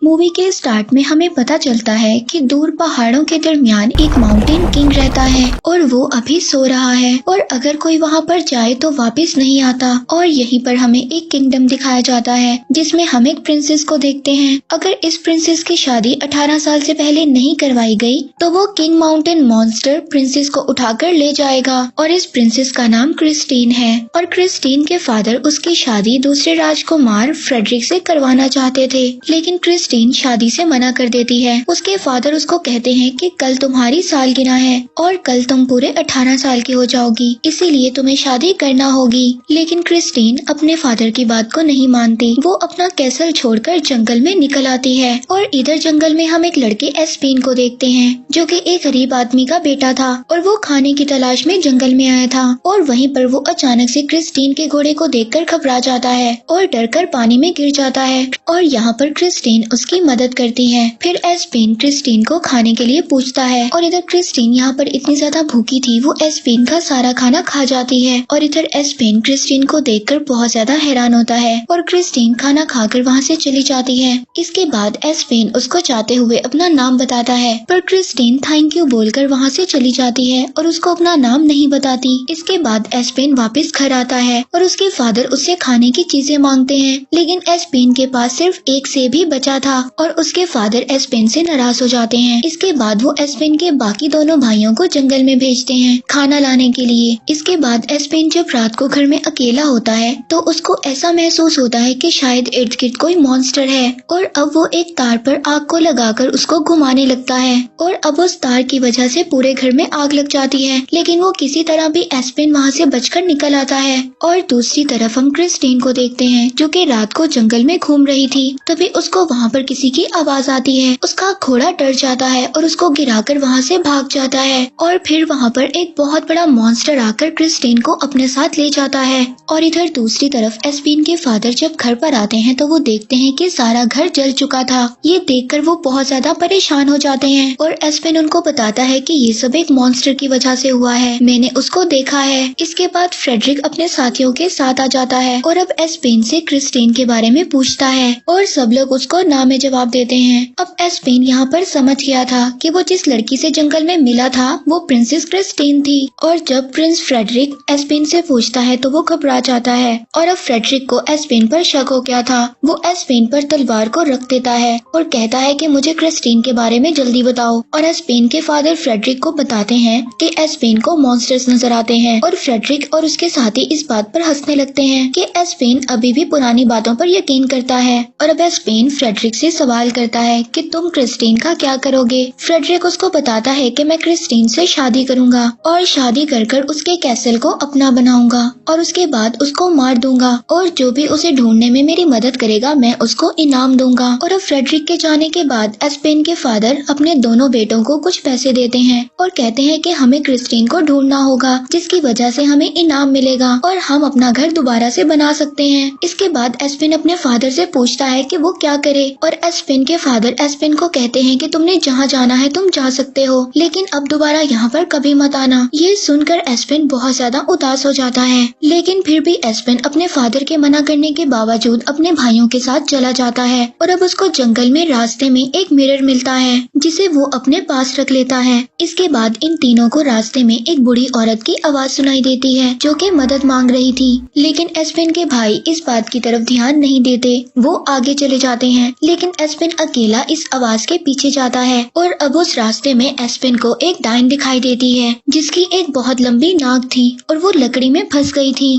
Movie के start में हमें पता चलता है कि दूर पहाड़ों के दरमियान एक माउंटेन किंग रहता है और वो अभी सो रहा है और अगर कोई वहाँ पर जाए तो वापस नहीं आता। और यहीं पर हमें एक किंगडम दिखाया जाता है जिसमें हम एक प्रिंसेस को देखते हैं। अगर इस प्रिंसेस की शादी 18 साल से पहले नहीं करवाई गई तो वो किंग माउंटेन मॉन्स्टर प्रिंसेस को उठाकर ले जाएगा और इस प्रिंसेस का नाम क्रिस्टीन है। और क्रिस्टीन के फादर उसकी शादी दूसरे राजकुमार फ्रेडरिक से करवाना चाहते थे, लेकिन क्रिस्टीन शादी से मना कर देती है। उसके फादर उसको कहते हैं कि कल तुम्हारी सालगिरह है और कल तुम पूरे 18 साल की हो जाओगी, इसीलिए तुम्हें शादी करना होगी। लेकिन क्रिस्टीन अपने फादर की बात को नहीं मानती। वो अपना कैसल छोड़कर जंगल में निकल आती है और इधर जंगल में हम एक लड़के एस्पेन को देखते हैं जो कि एक गरीब आदमी का बेटा था और वो खाने की तलाश में जंगल में आया था। और वहीं पर वो अचानक से क्रिस्टीन के घोड़े को देखकर घबरा जाता है और डरकर पानी में गिर जाता है और यहाँ पर क्रिस्टीन उसकी मदद करती है। फिर एस्पेन क्रिस्टीन को खाने के लिए पूछता है और इधर क्रिस्टीन यहाँ पर इतनी ज्यादा भूखी थी वो एस्पेन का सारा खाना खा जाती है। और इधर एस्पेन क्रिस्टीन को देखकर बहुत ज्यादा हैरान होता है और क्रिस्टीन खाना खाकर वहाँ से चली जाती है। इसके बाद एस्पेन उसको चाहते हुए अपना नाम बताता है पर क्रिस्टीन थैंक यू बोलकर वहाँ से चली जाती है और उसको अपना नाम नहीं बताती। इसके बाद एस्पेन वापस घर आता है और उसके फादर उससे खाने की चीजें मांगते हैं, लेकिन एस्पेन के पास सिर्फ एक सेब ही बचा था और उसके फादर एस्पेन से नाराज हो जाते हैं। इसके बाद वो एस्पेन के बाकी दोनों भाइयों को जंगल में भेजते हैं खाना लाने के लिए। इसके बाद एस्पेन जब रात को घर में अकेला होता है तो उसको ऐसा महसूस होता है कि शायद इर्द गिर्द कोई मॉन्स्टर है और अब वो एक तार पर आग को लगाकर उसको घुमाने लगता है और अब उस तार की वजह से पूरे घर में आग लग जाती है, लेकिन वो किसी तरह भी एस्पेन वहाँ से बचकर निकल आता है। और दूसरी तरफ हम क्रिस्टीन को देखते हैं जो कि रात को जंगल में घूम रही थी, तभी उसको वहाँ पर किसी की आवाज आती है। उसका घोड़ा डर जाता है और उसको गिराकर वहाँ से भाग जाता है और फिर वहाँ पर एक बहुत बड़ा मॉन्स्टर आकर क्रिस्टीन को अपने साथ ले जाता है। और इधर दूसरी तरफ एस्पेन के फादर जब घर पर आते हैं तो वो देखते हैं कि सारा घर जल चुका था। ये देखकर वो बहुत ज्यादा परेशान हो जाते हैं और एस्पेन उनको बताता है कि ये सब एक मॉन्स्टर की वजह से हुआ है, मैंने उसको देखा है। इसके बाद फ्रेडरिक अपने साथियों के साथ आ जाता है और अब एस्पेन से क्रिस्टीन के बारे में पूछता है और सब लोग उसको ना में जवाब देते हैं। अब एस्पेन यहाँ पर समझ गया था कि वो जिस लड़की से जंगल में मिला था वो प्रिंसेस क्रिस्टीन थी। और जब प्रिंस फ्रेडरिक एस्पेन से पूछता है तो वो घबरा जाता है और अब फ्रेडरिक को एस्पेन पर शक हो गया था। वो एस्पेन पर तलवार को रख देता है और कहता है कि मुझे क्रिस्टीन के बारे में जल्दी बताओ। और एस्पेन के फादर फ्रेडरिक को बताते हैं कि एस्पेन को मॉन्स्टर्स नजर आते हैं और फ्रेडरिक और उसके साथी इस बात पर हंसने लगते हैं कि एस्पेन अभी भी पुरानी बातों पर यकीन करता है। और अब एस्पेन फ्रेडरिक से सवाल करता है कि तुम क्रिस्टीन का क्या करोगे। फ्रेडरिक उसको बताता है कि मैं क्रिस्टीन से शादी करूंगा और शादी कर उसके कैसल को अपना बनाऊंगा और उसके बाद उसको मार दूंगा और जो भी उसे ढूंढने में मेरी मदद करेगा मैं उसको इनाम दूंगा। और अब फ्रेडरिक के जाने के बाद एस्पेन के फादर अपने दोनों बेटों को कुछ पैसे देते हैं और कहते हैं कि हमें क्रिस्टीन को ढूंढना होगा जिसकी वजह से हमें इनाम मिलेगा और हम अपना घर दोबारा से बना सकते हैं। इसके बाद एस्पेन अपने फादर से पूछता है कि वो क्या करे और एस्पेन के फादर एस्पेन को कहते हैं कि तुमने जहाँ जाना है तुम जा सकते हो, लेकिन अब दोबारा यहाँ पर कभी मत आना। ये सुनकर एस्पेन बहुत ज्यादा उदास हो जाता है, लेकिन फिर भी एस्पेन अपने फादर के मना करने के बावजूद अपने भाइयों के साथ चला जाता है। और अब उसको जंगल में रास्ते में एक मिरर मिलता है जिसे वो अपने पास रख लेता है। इसके बाद इन तीनों को रास्ते में एक बूढ़ी औरत की आवाज सुनाई देती है जो कि मदद मांग रही थी, लेकिन एस्पेन के भाई इस बात की तरफ ध्यान नहीं देते। वो आगे चले जाते हैं, लेकिन एस्पेन अकेला इस आवाज के पीछे जाता है। और अब उस रास्ते में एस्पेन को एक डाइन दिखाई देती है जिसकी एक बहुत लंबी नाक थी और वो लकड़ी में फंस गई थी।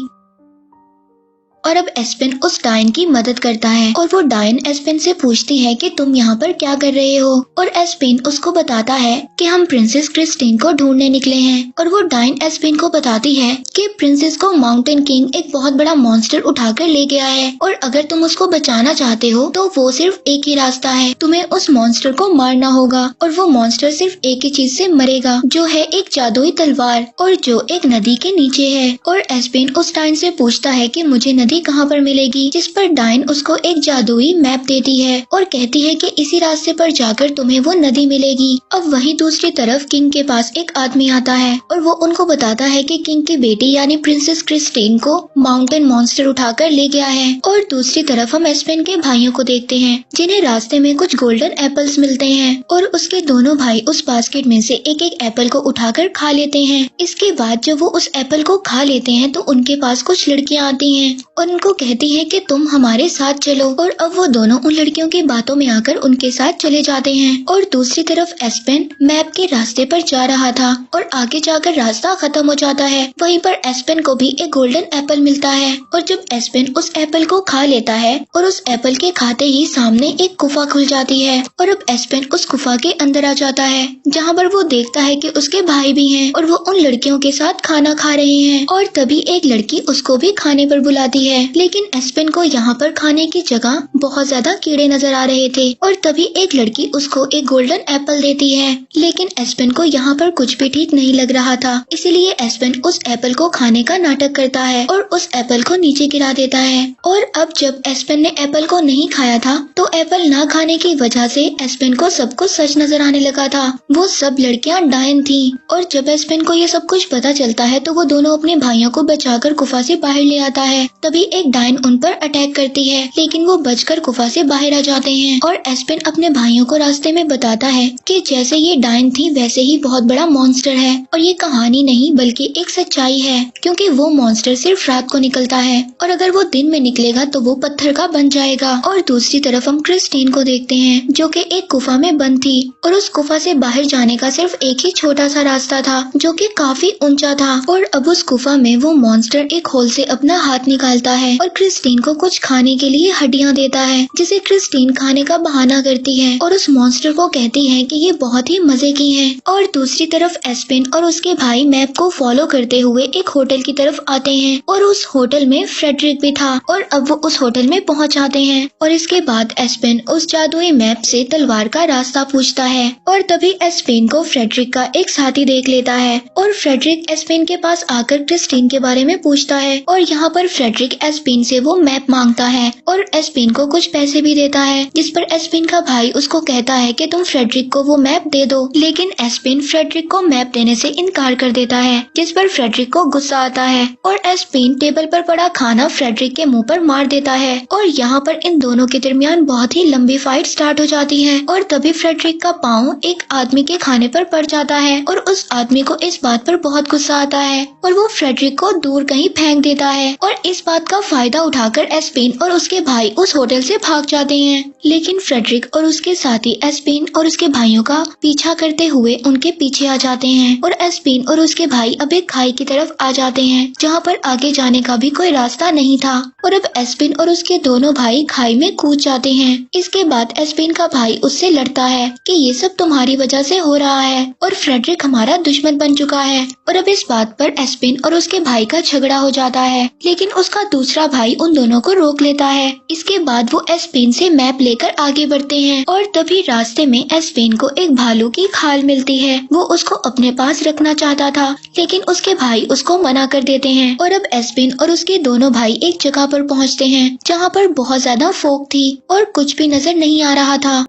और अब एस्पेन उस डायन की मदद करता है और वो डायन एस्पेन से पूछती है कि तुम यहाँ पर क्या कर रहे हो। और एस्पेन उसको बताता है कि हम प्रिंसेस क्रिस्टीन को ढूंढने निकले हैं। और वो डायन एस्पेन को बताती है कि प्रिंसेस को माउंटेन किंग एक बहुत बड़ा मॉन्स्टर उठाकर ले गया है और अगर तुम उसको बचाना चाहते हो तो वो सिर्फ एक ही रास्ता है, तुम्हें उस मॉन्स्टर को मारना होगा। और वो मॉन्स्टर सिर्फ एक ही चीज से मरेगा जो है एक जादुई तलवार और जो एक नदी के नीचे है। और एस्पेन उस डायन से पूछता है कि मुझे नदी कहाँ पर मिलेगी, जिस पर डायन उसको एक जादुई मैप देती है और कहती है कि इसी रास्ते पर जाकर तुम्हें वो नदी मिलेगी। अब वहीं दूसरी तरफ किंग के पास एक आदमी आता है और वो उनको बताता है कि किंग की बेटी यानी प्रिंसेस क्रिस्टीन को माउंटेन मॉन्स्टर उठाकर ले गया है। और दूसरी तरफ हम एस्पेन के भाइयों को देखते हैं जिन्हें रास्ते में कुछ गोल्डन एप्पल्स मिलते हैं और उसके दोनों भाई उस बास्केट में से एक एक एप्पल को उठाकर खा लेते हैं। इसके बाद जब वो उस एप्पल को खा लेते हैं तो उनके पास कुछ लड़कियां आती हैं और उनको कहती हैं कि तुम हमारे साथ चलो। और अब वो दोनों उन लड़कियों की बातों में आकर उनके साथ चले जाते हैं। और दूसरी तरफ एस्पेन मैप के रास्ते पर जा रहा था और आगे जाकर रास्ता खत्म हो जाता है। वहीं पर एस्पेन को भी एक गोल्डन एप्पल मिलता है और जब एस्पेन उस एप्पल को खा लेता है और उस एप्पल के खाते ही सामने एक गुफा खुल जाती है और अब एस्पेन उस गुफा के अंदर आ जाता है जहाँ पर वो देखता है कि उसके भाई भी हैं और वो उन लड़कियों के साथ खाना खा रहे हैं। और तभी एक लड़की उसको भी खाने पर बुलाती है, लेकिन एस्पेन को यहाँ पर खाने की जगह बहुत ज्यादा कीड़े नजर आ रहे थे। और तभी एक लड़की उसको एक गोल्डन एप्पल देती है, लेकिन एस्पेन को यहाँ पर कुछ भी ठीक नहीं लग रहा था, इसीलिए एस्पेन उस एप्पल को खाने का नाटक करता है और उस एप्पल को नीचे गिरा देता है। और अब जब एस्पेन ने एप्पल को नहीं खाया था तो एप्पल ना खाने की वजह से एस्पेन को सब कुछ सच नजर आने लगा था। वो सब लड़कियां डायन थी। और जब एस्पेन को ये सब कुछ पता चलता है तो वो दोनों अपने भाइयों को बचाकर गुफा से बाहर ले आता है। तभी एक डायन उन पर अटैक करती है, लेकिन वो बचकर गुफा से बाहर आ जाते हैं। और एस्पेन अपने भाइयों को रास्ते में बताता है कि जैसे ये डायन थी वैसे ही बहुत बड़ा मॉन्स्टर है और ये कहानी नहीं बल्कि एक सच्चाई है, क्योंकि वो मॉन्स्टर सिर्फ रात को निकलता है और अगर वो दिन में निकलेगा तो वो पत्थर का बन जाएगा। और दूसरी तरफ हम क्रिस्टीन को देखते हैं जो कि एक गुफा में बंद थी और उस गुफा से बाहर जाने का सिर्फ एक ही छोटा सा रास्ता था जो कि काफी ऊंचा था। और अब उस गुफा में वो मॉन्स्टर एक होल से अपना हाथ निकालता है और क्रिस्टीन को कुछ खाने के लिए हड्डियां देता है, जिसे क्रिस्टीन खाने का बहाना करती है और उस मॉन्स्टर को कहती है कि ये बहुत ही मजे की है। और दूसरी तरफ एस्पेन और उसके भाई मैप को फॉलो करते हुए एक होटल की तरफ आते हैं और उस होटल में फ्रेडरिक भी था और अब वो उस होटल में पहुंच जाते हैं। और इसके बाद एस्पेन उस जादुई मैप से तलवार का रास्ता पूछता है और तभी एस्पेन को फ्रेडरिक का एक साथी देख लेता है और फ्रेडरिक एस्पेन के पास आकर क्रिस्टीन के बारे में पूछता है और यहाँ पर फ्रेडरिक एस्पेन से वो मैप मांगता है और एस्पेन को कुछ पैसे भी देता है, जिस पर एस्पेन का भाई उसको कहता है कि तुम फ्रेडरिक को वो मैप दे दो, लेकिन एस्पेन फ्रेडरिक को मैप देने से इनकार कर देता है, जिस पर फ्रेडरिक को गुस्सा आता है और एस्पेन टेबल पर पड़ा खाना फ्रेडरिक के मुंह पर मार देता है। और यहाँ पर इन दोनों के दरमियान बहुत ही लंबी फाइट स्टार्ट हो जाती है और तभी फ्रेडरिक का पाँव एक आदमी के खाने पर पड़ जाता है और उस आदमी को इस बात पर बहुत गुस्सा आता है और वो फ्रेडरिक को दूर कहीं फेंक देता है। और इस बात का फायदा उठाकर एस्पेन और उसके भाई उस होटल से भाग जाते हैं, लेकिन फ्रेडरिक और उसके साथी एस्पेन और उसके भाइयों का पीछा करते हुए उनके पीछे आ जाते हैं और एस्पेन और उसके भाई अब एक खाई की तरफ आ जाते हैं जहाँ पर आगे जाने का भी कोई रास्ता नहीं था। और अब एस्पेन और उसके दोनों भाई खाई में कूद जाते हैं। इसके बाद एस्पेन का भाई उससे लड़ता है कि ये सब तुम्हारी वजह से हो रहा है और फ्रेडरिक हमारा दुश्मन बन चुका है। और अब इस बात पर एस्पेन और उसके भाई का झगड़ा हो जाता है, लेकिन उसका दूसरा भाई उन दोनों को रोक लेता है। इसके बाद वो एस्पेन से मैप लेकर आगे बढ़ते हैं और तभी रास्ते में एस्पेन को एक भालू की खाल मिलती है। वो उसको अपने पास रखना चाहता था, लेकिन उसके भाई उसको मना कर देते हैं। और अब एस्पेन और उसके दोनों भाई एक जगह पर पहुंचते हैं जहां पर बहुत ज्यादा फोग थी और कुछ भी नजर नहीं आ रहा था।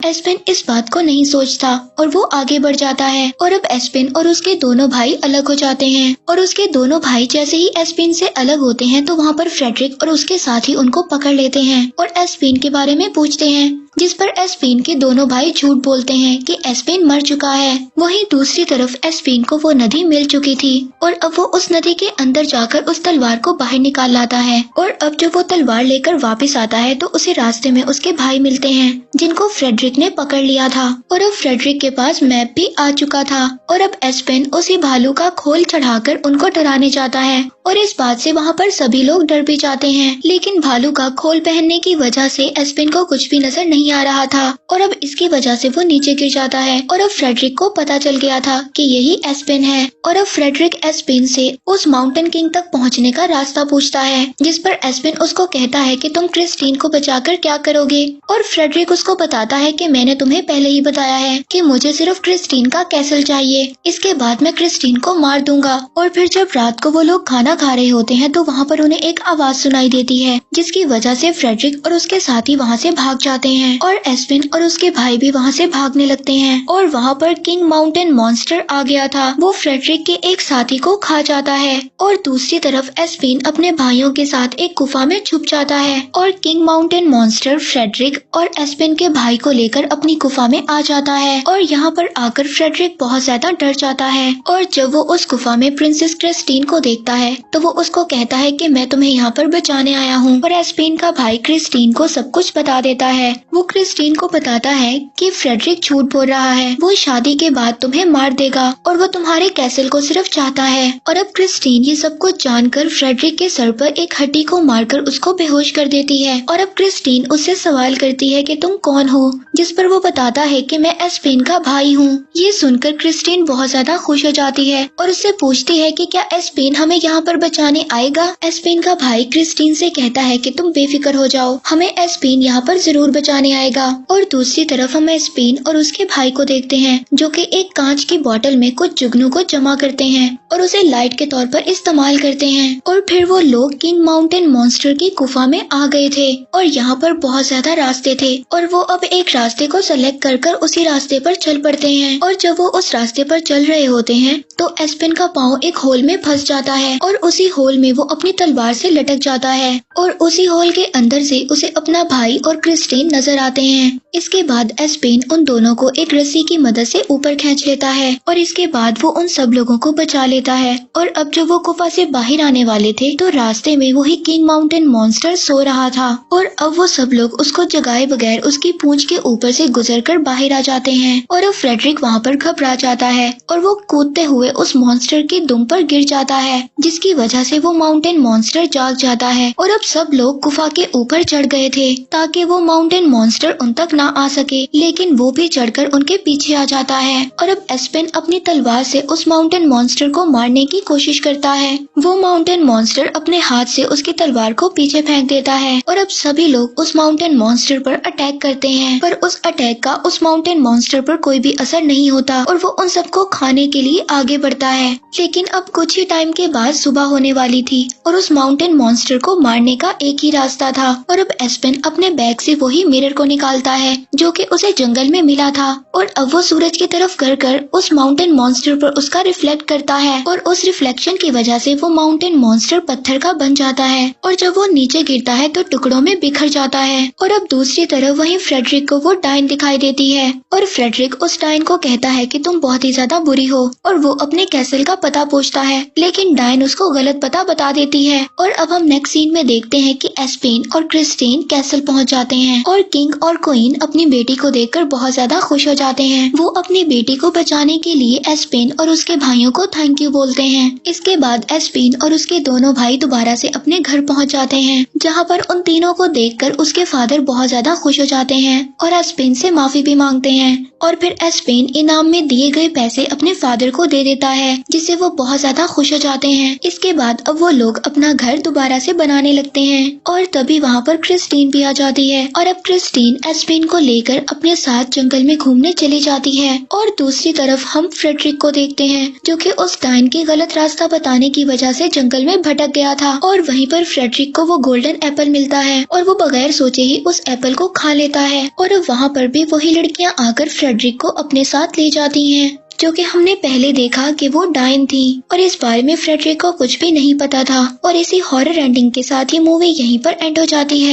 एस्पेन इस बात को नहीं सोचता और वो आगे बढ़ जाता है और अब एस्पेन और उसके दोनों भाई अलग हो जाते हैं। और उसके दोनों भाई जैसे ही एस्पेन से अलग होते हैं तो वहाँ पर फ्रेडरिक और उसके साथी उनको पकड़ लेते हैं और एस्पेन के बारे में पूछते हैं, जिस पर एस्पेन के दोनों भाई झूठ बोलते हैं कि एस्पेन मर चुका है। वहीं दूसरी तरफ एस्पेन को वो नदी मिल चुकी थी और अब वो उस नदी के अंदर जाकर उस तलवार को बाहर निकाल लाता है। और अब जब वो तलवार लेकर वापस आता है तो उसे रास्ते में उसके भाई मिलते हैं जिनको फ्रेडरिक ने पकड़ लिया था। और अब फ्रेडरिक के पास मैप भी आ चुका था और अब एस्पेन उसी भालू का खोल चढ़ाकर उनको डराने जाता है और इस बात से वहाँ पर सभी लोग डर भी जाते हैं। लेकिन भालू का खोल पहनने की वजह से एस्पेन को कुछ भी नजर नहीं आ रहा था और अब इसकी वजह से वो नीचे गिर जाता है। और अब फ्रेडरिक को पता चल गया था कि यही एस्पेन है और अब फ्रेडरिक एस्पेन से उस माउंटेन किंग तक पहुँचने का रास्ता पूछता है, जिस पर एस्पेन उसको कहता है कि तुम क्रिस्टीन को बचाकर क्या करोगे। और फ्रेडरिक उसको बताता है कि मैंने तुम्हें पहले ही बताया है कि मुझे सिर्फ क्रिस्टीन का कैसल चाहिए, इसके बाद मैं क्रिस्टीन को मार दूंगा। और फिर जब रात को वो लोग खाना खाना खा रहे होते हैं तो वहाँ पर उन्हें एक आवाज सुनाई देती है, जिसकी वजह से फ्रेडरिक और उसके साथी वहाँ से भाग जाते हैं और एस्पिन और उसके भाई भी वहाँ से भागने लगते हैं। और वहाँ पर किंग माउंटेन मॉन्स्टर आ गया था, वो फ्रेडरिक के एक साथी को खा जाता है और दूसरी तरफ एस्पिन अपने भाइयों के साथ एक गुफा में छुप जाता है और किंग माउंटेन मॉन्स्टर फ्रेडरिक और एस्पिन के भाई को लेकर अपनी गुफा में आ जाता है और यहाँ पर आकर फ्रेडरिक बहुत ज्यादा डर जाता है। और जब वो उस गुफा में प्रिंसेस क्रिस्टीन को देखता है तो वो उसको कहता है कि मैं तुम्हें यहाँ पर बचाने आया हूँ। और एस्पिन का भाई क्रिस्टीन को सब कुछ बता देता है। वो क्रिस्टीन को बताता है कि फ्रेडरिक झूठ बोल रहा है, वो शादी के बाद तुम्हें मार देगा और वो तुम्हारे कैसल को सिर्फ चाहता है। और अब क्रिस्टीन ये सब कुछ जानकर फ्रेडरिक के सर पर एक हड्डी को मारकर उसको बेहोश कर देती है। और अब क्रिस्टीन उससे सवाल करती है कि तुम कौन हो, जिस पर वो बताता है कि मैं एस्पिन का भाई हूँ। ये सुनकर क्रिस्टीन बहुत ज्यादा खुश हो जाती है और उससे पूछती है कि क्या एस्पिन हमें यहाँ पर बचाने आएगा। एस्पिन का भाई क्रिस्टीन से कहता है कि तुम बेफिक्र हो जाओ, हमें एस्पिन यहाँ पर जरूर बचाने आएगा। और दूसरी तरफ हम एस्पिन और उसके भाई को देखते हैं जो कि एक कांच की बोतल में कुछ जुगनू को जमा करते हैं और उसे लाइट के तौर पर इस्तेमाल करते हैं। और फिर वो लोग किंग माउंटेन मॉन्स्टर की गुफा में आ गए थे और यहाँ पर बहुत ज्यादा रास्ते थे और वो अब एक रास्ते को सेलेक्ट कर उसी रास्ते पर चल पड़ते हैं। और जब वो उस रास्ते पर चल रहे होते हैं तो एस्पिन का पाँव एक होल में फंस जाता है और उसी होल में वो अपनी तलवार से लटक जाता है और उसी होल के अंदर से उसे अपना भाई और क्रिस्टीन नजर आते हैं। इसके बाद एस्पिन उन दोनों को एक रस्सी की मदद से ऊपर खींच लेता है और इसके बाद वो उन सब लोगों को बचा लेता है। और अब जब वो गुफा से बाहर आने वाले थे तो रास्ते में वही किंग माउंटेन मॉन्स्टर सो रहा था और अब वो सब लोग उसको जगाए बगैर उसकी पूंछ के ऊपर से गुजरकर बाहर आ जाते हैं। और अब फ्रेडरिक वहाँ पर घबरा जाता है और वो कूदते हुए उस मॉन्स्टर की दुम पर गिर जाता है, जिसकी वजह से वो माउंटेन मॉन्स्टर जाग जाता है। और अब सब लोग गुफा के ऊपर चढ़ गए थे ताकि वो माउंटेन मॉन्स्टर उन तक ना आ सके, लेकिन वो भी चढ़कर उनके पीछे आ जाता है। और अब एस्पिन अपनी तलवार से उस माउंटेन मॉन्स्टर को मारने की कोशिश करता है। वो माउंटेन मॉन्स्टर अपने हाथ से उसकी तलवार को पीछे फेंक देता है और अब सभी लोग उस माउंटेन मॉन्स्टर पर अटैक करते हैं, पर उस अटैक का उस माउंटेन मॉन्स्टर पर कोई भी असर नहीं होता और वो उन सबको खाने के लिए आगे बढ़ता है। लेकिन अब कुछ ही टाइम के बाद सुबह होने वाली थी और उस माउंटेन मॉन्स्टर को मारने का एक ही रास्ता था। और अब एस्पिन अपने बैग से वही मिरर को निकालता है जो कि उसे जंगल में मिला था और अब वो सूरज की तरफ कर उस माउंटेन मॉन्स्टर पर उसका रिफ्लेक्ट करता है और उस रिफ्लेक्शन की वजह से वो माउंटेन मॉन्स्टर पत्थर का बन जाता है और जब वो नीचे गिरता है तो टुकड़ों में बिखर जाता है। और अब दूसरी तरफ वहीं फ्रेडरिक को वो डाइन दिखाई देती है और फ्रेडरिक उस डाइन को कहता है कि तुम बहुत ही ज्यादा बुरी हो और वो अपने कैसल का पता पूछता है, लेकिन डाइन उसको गलत पता बता देती है। और अब हम नेक्स्ट सीन में देखते हैं कि एस्पिन और क्रिस्टीन कैसल पहुंच जाते हैं और किंग और क्वीन अपनी बेटी को देखकर बहुत ज्यादा खुश हो जाते हैं। वो अपनी बेटी को बचाने के लिए एस्पिन और उसके भाइयों को थैंक यू बोलते हैं। इसके बाद एस्पिन और उसके दोनों भाई दोबारा से अपने घर पहुंच जाते हैं, जहां पर उन तीनों को देखकर उसके फादर बहुत ज्यादा खुश हो जाते हैं और एस्पिन से माफी भी मांगते हैं। और फिर एस्पिन इनाम में दिए गए पैसे अपने फादर को दे देता है, जिससे वो बहुत ज्यादा खुश हो जाते हैं। इसके बाद अब वो लोग अपना घर दोबारा से बनाने लगते हैं और तभी वहाँ पर क्रिस्टीन भी आ जाती है और अब क्रिस्टीन एस्पिन को लेकर अपने साथ जंगल में घूमने चली जाती है। और दूसरी तरफ हम फ्रेडरिक को देखते हैं जो कि उस डाइन के गलत रास्ता बताने की वजह से जंगल में भटक गया था और वहीं पर फ्रेडरिक को वो गोल्डन एप्पल मिलता है और वो बगैर सोचे ही उस एप्पल को खा लेता है। और अब वहाँ पर भी वही लड़कियाँ आकर फ्रेडरिक को अपने साथ ले जाती हैं, जो कि हमने पहले देखा कि वो डाइन थी और इस बारे में फ्रेडरिक को कुछ भी नहीं पता था। और इसी हॉरर एंडिंग के साथ ये मूवी यहीं पर एंड हो जाती है।